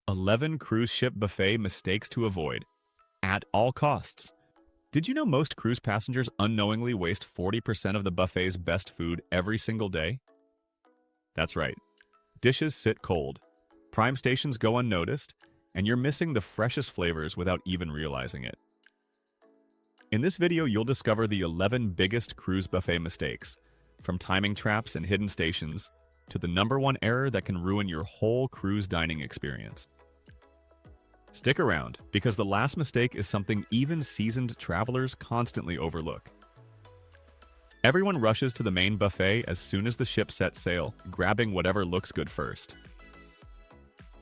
11 cruise ship buffet mistakes to avoid at all costs. Did you know most cruise passengers unknowingly waste 40% of the buffet's best food every single day? That's right. Dishes sit cold, prime stations go unnoticed, and you're missing the freshest flavors without even realizing it. In this video, you'll discover the 11 biggest cruise buffet mistakes, from timing traps and hidden stations to the #1 error that can ruin your whole cruise dining experience. Stick around, because the last mistake is something even seasoned travelers constantly overlook. Everyone rushes to the main buffet as soon as the ship sets sail, grabbing whatever looks good first.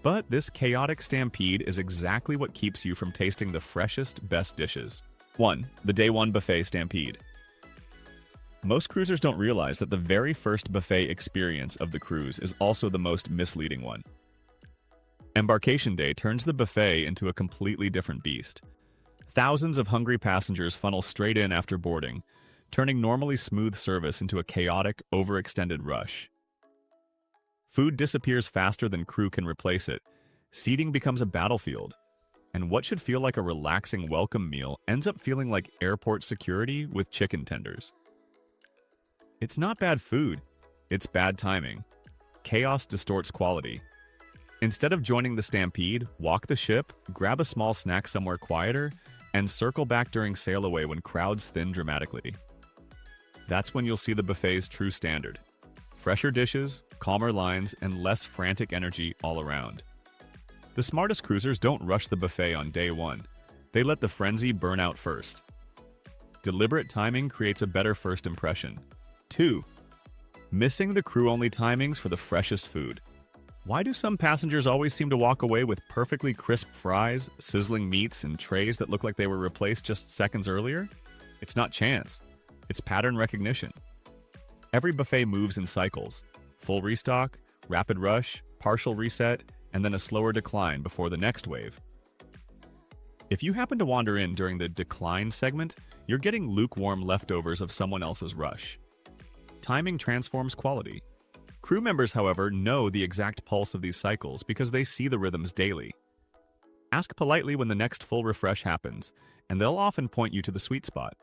But this chaotic stampede is exactly what keeps you from tasting the freshest, best dishes. 1. The Day 1 Buffet Stampede. Most cruisers don't realize that the very first buffet experience of the cruise is also the most misleading one. Embarkation day turns the buffet into a completely different beast. Thousands of hungry passengers funnel straight in after boarding, turning normally smooth service into a chaotic, overextended rush. Food disappears faster than crew can replace it. Seating becomes a battlefield. And what should feel like a relaxing welcome meal ends up feeling like airport security with chicken tenders. It's not bad food, it's bad timing. Chaos distorts quality. Instead of joining the stampede, walk the ship, grab a small snack somewhere quieter, and circle back during sail away when crowds thin dramatically. That's when you'll see the buffet's true standard. Fresher dishes, calmer lines, and less frantic energy all around. The smartest cruisers don't rush the buffet on day 1. They let the frenzy burn out first. Deliberate timing creates a better first impression. 2. Missing the crew-only timings for the freshest food. Why do some passengers always seem to walk away with perfectly crisp fries, sizzling meats, and trays that look like they were replaced just seconds earlier? It's not chance. It's pattern recognition. Every buffet moves in cycles. Full restock, rapid rush, partial reset, and then a slower decline before the next wave. If you happen to wander in during the decline segment, you're getting lukewarm leftovers of someone else's rush. Timing transforms quality. Crew members, however, know the exact pulse of these cycles because they see the rhythms daily. Ask politely when the next full refresh happens, and they'll often point you to the sweet spot.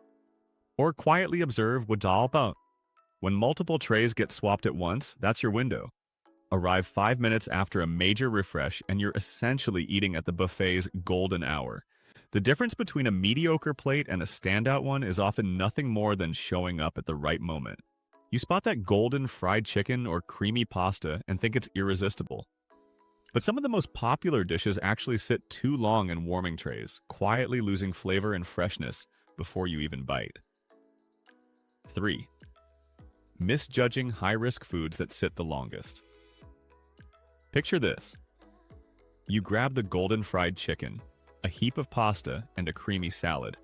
Or quietly observe what's all about. When multiple trays get swapped at once, that's your window. Arrive 5 minutes after a major refresh, and you're essentially eating at the buffet's golden hour. The difference between a mediocre plate and a standout one is often nothing more than showing up at the right moment. You spot that golden fried chicken or creamy pasta and think it's irresistible. But some of the most popular dishes actually sit too long in warming trays, quietly losing flavor and freshness before you even bite. 3. Misjudging high-risk foods that sit the longest. Picture this. You grab the golden fried chicken, a heap of pasta, and a creamy salad,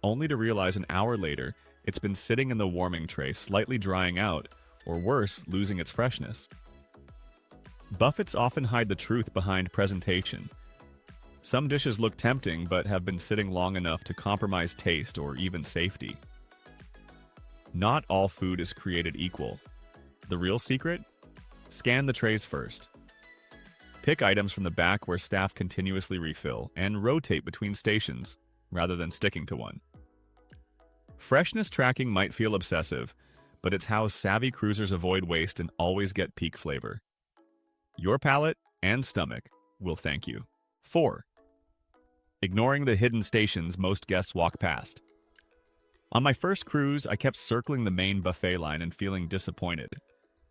only to realize an hour later it's been sitting in the warming tray, slightly drying out, or worse, losing its freshness. Buffets often hide the truth behind presentation. Some dishes look tempting but have been sitting long enough to compromise taste or even safety. Not all food is created equal. The real secret? Scan the trays first. Pick items from the back where staff continuously refill, and rotate between stations, rather than sticking to one. Freshness tracking might feel obsessive, but it's how savvy cruisers avoid waste and always get peak flavor. Your palate and stomach will thank you. 4. Ignoring the hidden stations most guests walk past. On my first cruise, I kept circling the main buffet line and feeling disappointed.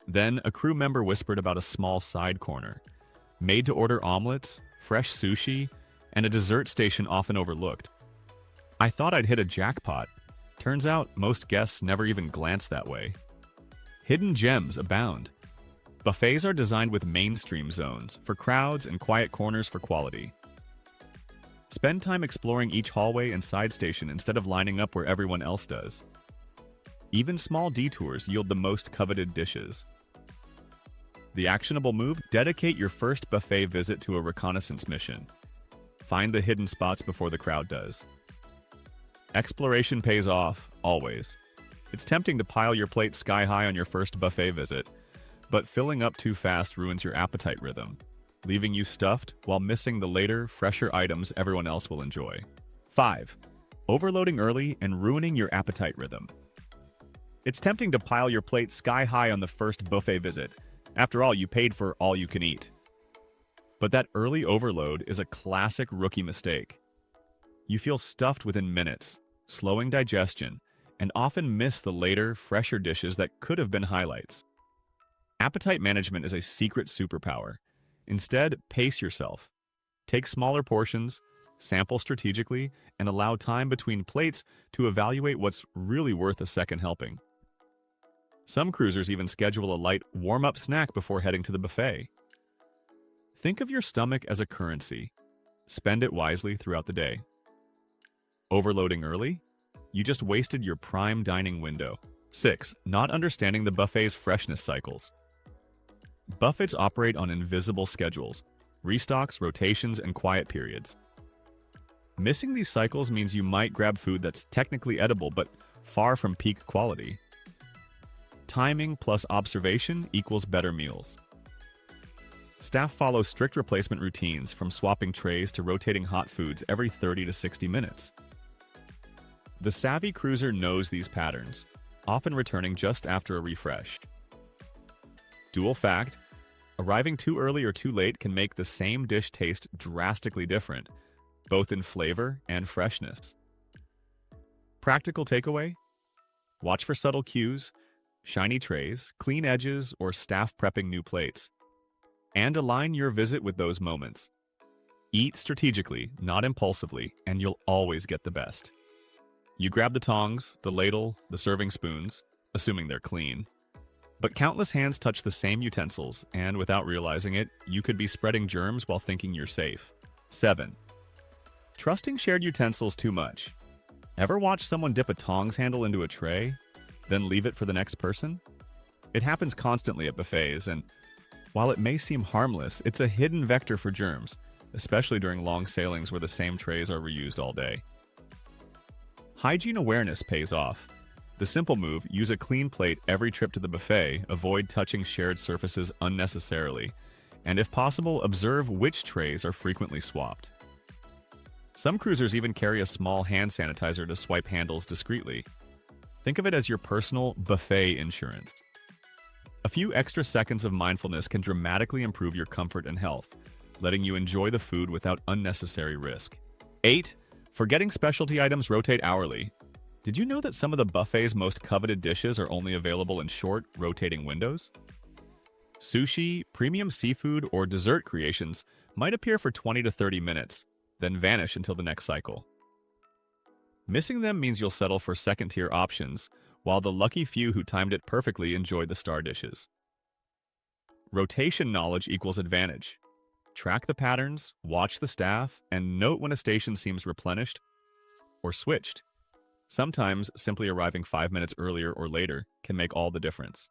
Then, a crew member whispered about a small side corner. Made-to-order omelets, fresh sushi, and a dessert station often overlooked. I thought I'd hit a jackpot. Turns out, most guests never even glance that way. Hidden gems abound. Buffets are designed with mainstream zones for crowds and quiet corners for quality. Spend time exploring each hallway and side station instead of lining up where everyone else does. Even small detours yield the most coveted dishes. The actionable move? Dedicate your first buffet visit to a reconnaissance mission. Find the hidden spots before the crowd does. Exploration pays off, always. It's tempting to pile your plate sky high on your first buffet visit, but filling up too fast ruins your appetite rhythm. leaving you stuffed while missing the later, fresher items everyone else will enjoy. 5. Overloading early and ruining your appetite rhythm. It's tempting to pile your plate sky high on the first buffet visit. After all, you paid for all you can eat. But that early overload is a classic rookie mistake. You feel stuffed within minutes, slowing digestion, and often miss the later, fresher dishes that could have been highlights. Appetite management is a secret superpower. Instead, pace yourself. Take smaller portions, sample strategically, and allow time between plates to evaluate what's really worth a second helping. Some cruisers even schedule a light warm-up snack before heading to the buffet. Think of your stomach as a currency. Spend it wisely throughout the day. Overloading early? You just wasted your prime dining window. 6. Not understanding the buffet's freshness cycles. Buffets operate on invisible schedules, restocks, rotations, and quiet periods. Missing these cycles means you might grab food that's technically edible but far from peak quality. Timing plus observation equals better meals. Staff follow strict replacement routines, from swapping trays to rotating hot foods every 30 to 60 minutes. The savvy cruiser knows these patterns, often returning just after a refresh. Dual fact: arriving too early or too late can make the same dish taste drastically different, both in flavor and freshness. Practical takeaway: watch for subtle cues, shiny trays, clean edges, or staff prepping new plates. And align your visit with those moments. Eat strategically, not impulsively, and you'll always get the best. You grab the tongs, the ladle, the serving spoons, assuming they're clean. But countless hands touch the same utensils, and without realizing it, you could be spreading germs while thinking you're safe. 7. Trusting shared utensils too much. Ever watch someone dip a tongs handle into a tray, then leave it for the next person? It happens constantly at buffets, and while it may seem harmless, it's a hidden vector for germs, especially during long sailings where the same trays are reused all day. Hygiene awareness pays off. The simple move: use a clean plate every trip to the buffet, avoid touching shared surfaces unnecessarily, and if possible, observe which trays are frequently swapped. Some cruisers even carry a small hand sanitizer to swipe handles discreetly. Think of it as your personal buffet insurance. A few extra seconds of mindfulness can dramatically improve your comfort and health, letting you enjoy the food without unnecessary risk. 8. Forgetting specialty items rotate hourly. Did you know that some of the buffet's most coveted dishes are only available in short, rotating windows? Sushi, premium seafood, or dessert creations might appear for 20 to 30 minutes, then vanish until the next cycle. Missing them means you'll settle for second-tier options, while the lucky few who timed it perfectly enjoy the star dishes. Rotation knowledge equals advantage. Track the patterns, watch the staff, and note when a station seems replenished or switched. Sometimes simply arriving 5 minutes earlier or later can make all the difference.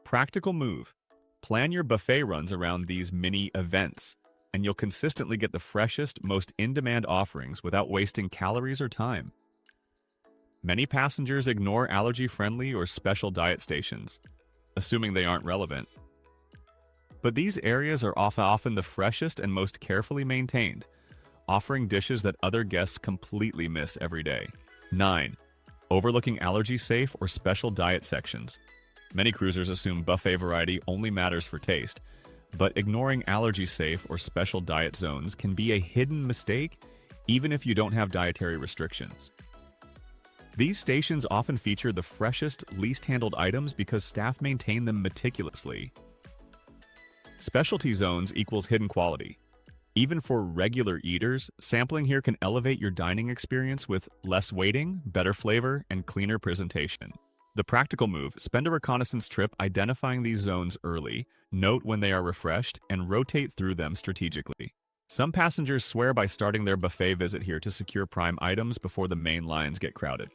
Practical move: plan your buffet runs around these mini events, and you'll consistently get the freshest, most in-demand offerings without wasting calories or time. Many passengers ignore allergy-friendly or special diet stations, assuming they aren't relevant. But these areas are often the freshest and most carefully maintained, offering dishes that other guests completely miss every day. 9. Overlooking allergy-safe or special diet sections. Many cruisers assume buffet variety only matters for taste, but ignoring allergy-safe or special diet zones can be a hidden mistake, even if you don't have dietary restrictions. These stations often feature the freshest, least handled items because staff maintain them meticulously. Specialty zones equals hidden quality. Even for regular eaters, sampling here can elevate your dining experience with less waiting, better flavor, and cleaner presentation. The practical move: spend a reconnaissance trip identifying these zones early, note when they are refreshed, and rotate through them strategically. Some passengers swear by starting their buffet visit here to secure prime items before the main lines get crowded.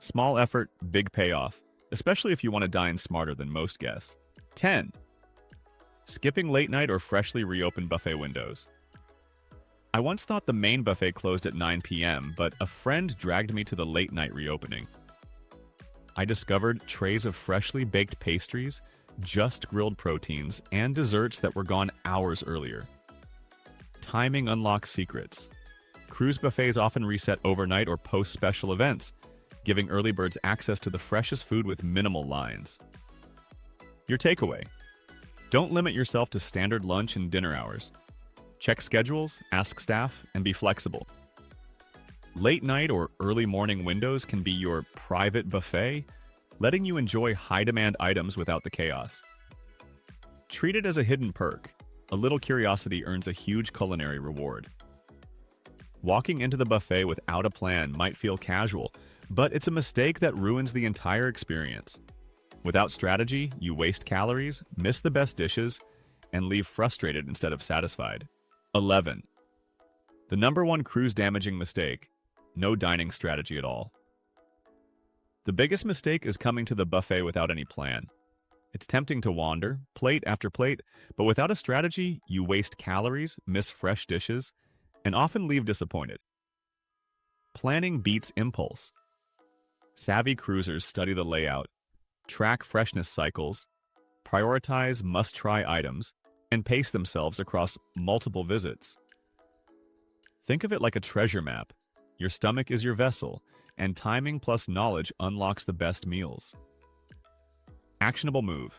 Small effort, big payoff, especially if you want to dine smarter than most guests. 10. Skipping late night or freshly reopened buffet windows. I once thought the main buffet closed at 9 p.m., but a friend dragged me to the late night reopening. I discovered trays of freshly baked pastries, just grilled proteins, and desserts that were gone hours earlier. Timing unlocks secrets. Cruise buffets often reset overnight or post special events, giving early birds access to the freshest food with minimal lines. Your takeaway: don't limit yourself to standard lunch and dinner hours. Check schedules, ask staff, and be flexible. Late night or early morning windows can be your private buffet, letting you enjoy high-demand items without the chaos. Treat it as a hidden perk. A little curiosity earns a huge culinary reward. Walking into the buffet without a plan might feel casual, but it's a mistake that ruins the entire experience. Without strategy, you waste calories, miss the best dishes, and leave frustrated instead of satisfied. 11. The number one cruise-damaging mistake: no dining strategy at all. The biggest mistake is coming to the buffet without any plan. It's tempting to wander, plate after plate, but without a strategy, you waste calories, miss fresh dishes, and often leave disappointed. Planning beats impulse. Savvy cruisers study the layout, track freshness cycles, prioritize must-try items, and pace themselves across multiple visits. Think of it like a treasure map. Your stomach is your vessel, and timing plus knowledge unlocks the best meals. Actionable move: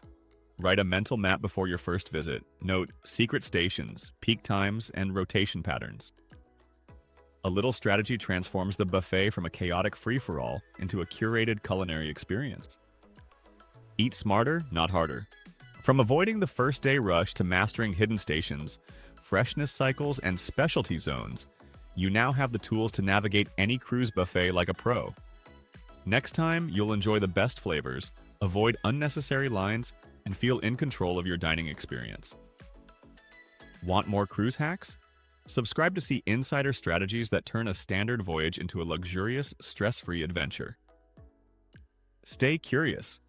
write a mental map before your first visit. Note secret stations, peak times, and rotation patterns. A little strategy transforms the buffet from a chaotic free-for-all into a curated culinary experience. Eat smarter, not harder. From avoiding the first-day rush to mastering hidden stations, freshness cycles, and specialty zones, you now have the tools to navigate any cruise buffet like a pro. Next time, you'll enjoy the best flavors, avoid unnecessary lines, and feel in control of your dining experience. Want more cruise hacks? Subscribe to see insider strategies that turn a standard voyage into a luxurious, stress-free adventure. Stay curious.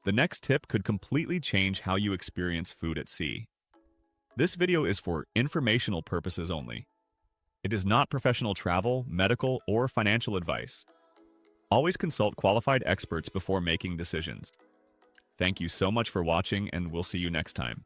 The next tip could completely change how you experience food at sea. This video is for informational purposes only. It is not professional travel, medical, or financial advice. Always consult qualified experts before making decisions. Thank you so much for watching, and we'll see you next time.